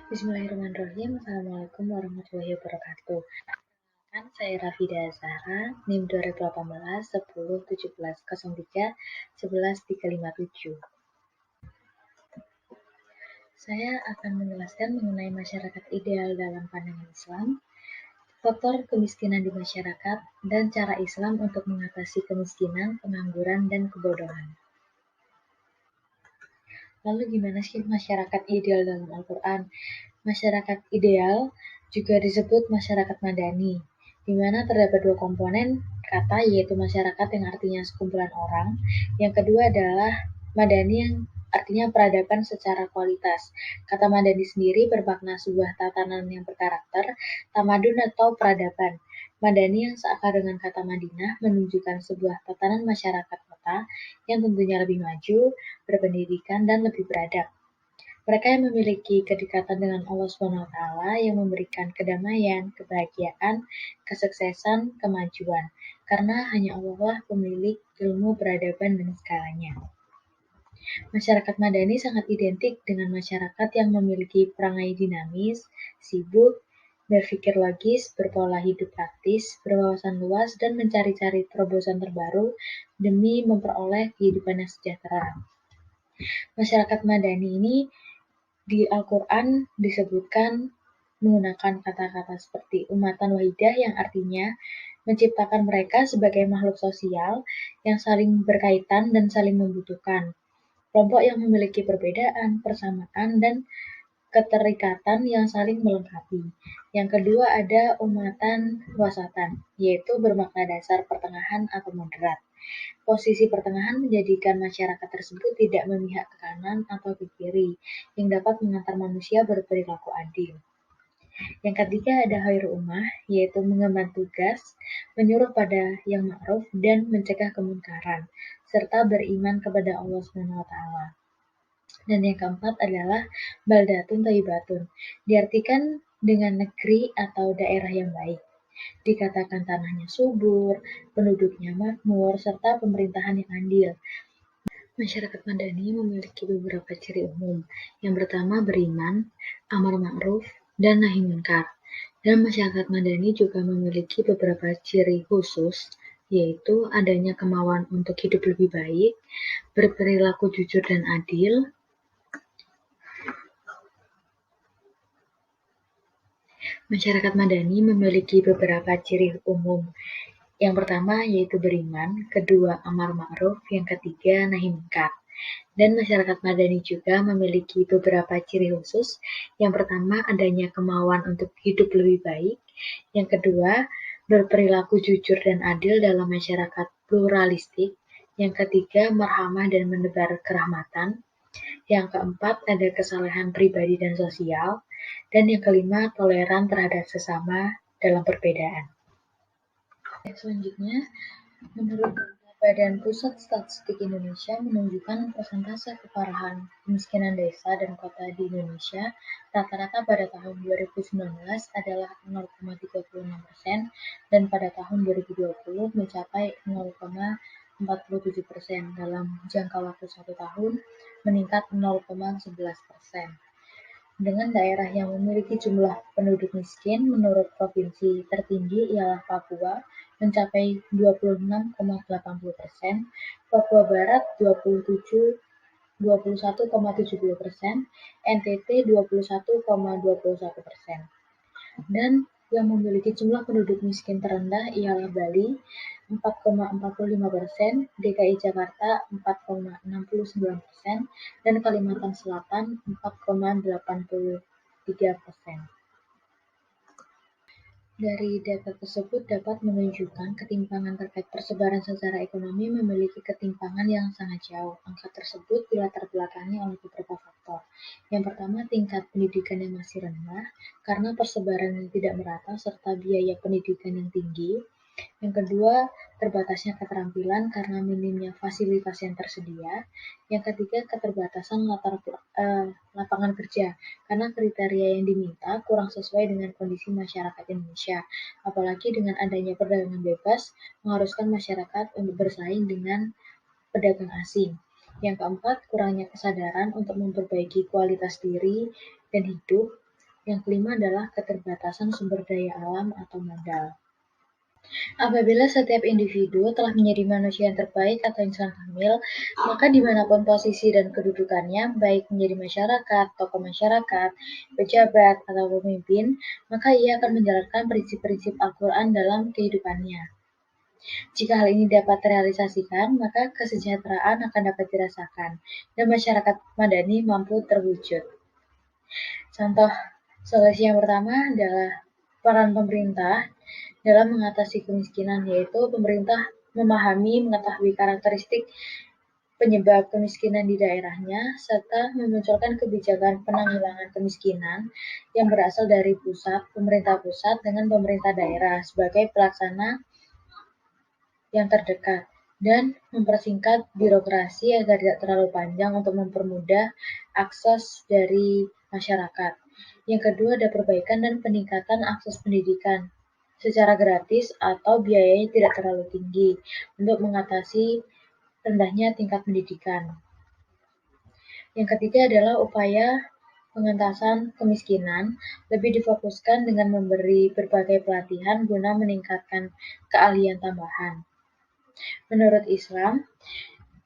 Bismillahirrahmanirrahim. Assalamualaikum warahmatullahi wabarakatuh. Saya Rafida Zahra, NIM 2018 10 17 03 11 357. Saya akan menjelaskan mengenai masyarakat ideal dalam pandangan Islam, faktor kemiskinan di masyarakat, dan cara Islam untuk mengatasi kemiskinan, pengangguran, dan kebodohan. Lalu gimana sih masyarakat ideal dalam Al-Quran? Masyarakat ideal juga disebut masyarakat madani, di mana terdapat dua komponen kata, yaitu masyarakat yang artinya sekumpulan orang. Yang kedua adalah madani yang artinya peradaban secara kualitas. Kata madani sendiri bermakna sebuah tatanan yang berkarakter, tamadun atau peradaban. Madani yang seakar dengan kata Madinah menunjukkan sebuah tatanan masyarakat kota yang tentunya lebih maju, berpendidikan, dan lebih beradab. Mereka yang memiliki kedekatan dengan Allah SWT yang memberikan kedamaian, kebahagiaan, kesuksesan, kemajuan. Karena hanya Allah lah pemilik ilmu, peradaban, dan segalanya. Masyarakat madani sangat identik dengan masyarakat yang memiliki perangai dinamis, sibuk, berpikir logis, berpola hidup praktis, berwawasan luas, dan mencari-cari terobosan terbaru demi memperoleh kehidupan yang sejahtera. Masyarakat madani ini di Al-Quran disebutkan menggunakan kata-kata seperti umatan wahidah yang artinya menciptakan mereka sebagai makhluk sosial yang saling berkaitan dan saling membutuhkan. Kelompok yang memiliki perbedaan, persamaan, dan keterikatan yang saling melengkapi. Yang kedua ada umatan wasatan, yaitu bermakna dasar pertengahan atau moderat. Posisi pertengahan menjadikan masyarakat tersebut tidak memihak ke kanan atau ke kiri, yang dapat mengantar manusia berperilaku adil. Yang ketiga ada khairul ummah, yaitu mengemban tugas, menyuruh pada yang ma'ruf dan mencegah kemungkaran, serta beriman kepada Allah SWT. Dan yang keempat adalah baldatun thayyibatun, diartikan dengan negeri atau daerah yang baik. Dikatakan tanahnya subur, penduduknya makmur, serta pemerintahan yang adil. Masyarakat madani memiliki beberapa ciri umum. Yang pertama beriman, amar ma'ruf, dan nahi munkar. Dan masyarakat madani juga memiliki beberapa ciri khusus, yaitu adanya kemauan untuk hidup lebih baik, berperilaku jujur dan adil, masyarakat madani memiliki beberapa ciri umum. Yang pertama yaitu beriman, kedua amar ma'ruf, yang ketiga nahi munkar. Dan masyarakat madani juga memiliki beberapa ciri khusus. Yang pertama adanya kemauan untuk hidup lebih baik. Yang kedua berperilaku jujur dan adil dalam masyarakat pluralistik. Yang ketiga merhamah dan menebar kerahmatan. Yang keempat ada kesalehan pribadi dan sosial. Dan yang kelima toleran terhadap sesama dalam perbedaan. Selanjutnya, menurut Badan Pusat Statistik Indonesia menunjukkan persentase keparahan kemiskinan desa dan kota di Indonesia rata-rata pada tahun 2019 adalah 0,36% dan pada tahun 2020 mencapai 0,47%. Dalam jangka waktu 1 tahun meningkat 0,11%. Dengan daerah yang memiliki jumlah penduduk miskin menurut provinsi tertinggi ialah Papua mencapai 26,80%, Papua Barat 21,70%, NTT 21,21%. Dan yang memiliki jumlah penduduk miskin terendah ialah Bali 4,45%, DKI Jakarta 4,69%, dan Kalimantan Selatan 4,83%. Dari data tersebut dapat menunjukkan ketimpangan terkait persebaran secara ekonomi memiliki ketimpangan yang sangat jauh. Angka tersebut dilatar belakangi oleh beberapa faktor. Yang pertama, tingkat pendidikan yang masih rendah karena persebaran yang tidak merata serta biaya pendidikan yang tinggi. Yang kedua, terbatasnya keterampilan karena minimnya fasilitas yang tersedia. Yang ketiga, keterbatasan lapangan kerja karena kriteria yang diminta kurang sesuai dengan kondisi masyarakat Indonesia. Apalagi dengan adanya perdagangan bebas mengharuskan masyarakat untuk bersaing dengan pedagang asing. Yang keempat, kurangnya kesadaran untuk memperbaiki kualitas diri dan hidup. Yang kelima adalah keterbatasan sumber daya alam atau modal. Apabila setiap individu telah menjadi manusia yang terbaik atau insan kamil, maka dimanapun posisi dan kedudukannya, baik menjadi masyarakat, tokoh masyarakat, pejabat, atau pemimpin, maka ia akan menjalankan prinsip-prinsip Al-Quran dalam kehidupannya. Jika hal ini dapat terrealisasikan, maka kesejahteraan akan dapat dirasakan, dan masyarakat madani mampu terwujud. Contoh solusi yang pertama adalah peran pemerintah dalam mengatasi kemiskinan, yaitu pemerintah memahami, mengetahui karakteristik penyebab kemiskinan di daerahnya, serta memunculkan kebijakan penanggulangan kemiskinan yang berasal dari pemerintah pusat dengan pemerintah daerah sebagai pelaksana yang terdekat, dan mempersingkat birokrasi agar tidak terlalu panjang untuk mempermudah akses dari masyarakat. Yang kedua ada perbaikan dan peningkatan akses pendidikan secara gratis atau biayanya tidak terlalu tinggi untuk mengatasi rendahnya tingkat pendidikan. Yang ketiga adalah upaya pengentasan kemiskinan lebih difokuskan dengan memberi berbagai pelatihan guna meningkatkan keahlian tambahan. Menurut Islam,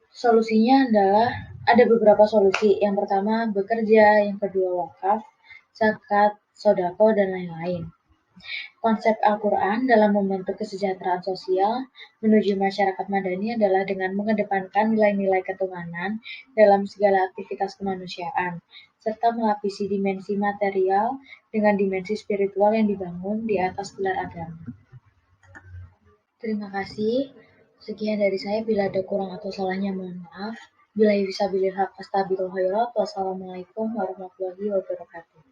solusinya adalah ada beberapa solusi. Yang pertama bekerja, yang kedua wakaf, zakat, sodako, dan lain-lain. Konsep Al-Quran dalam membentuk kesejahteraan sosial menuju masyarakat madani adalah dengan mengedepankan nilai-nilai ketuhanan dalam segala aktivitas kemanusiaan, serta melapisi dimensi material dengan dimensi spiritual yang dibangun di atas pilar agama. Terima kasih. Sekian dari saya, bila ada kurang atau salahnya mohon maaf. Billahi fisabilillah, astagfirullah, wassalamualaikum warahmatullahi wabarakatuh.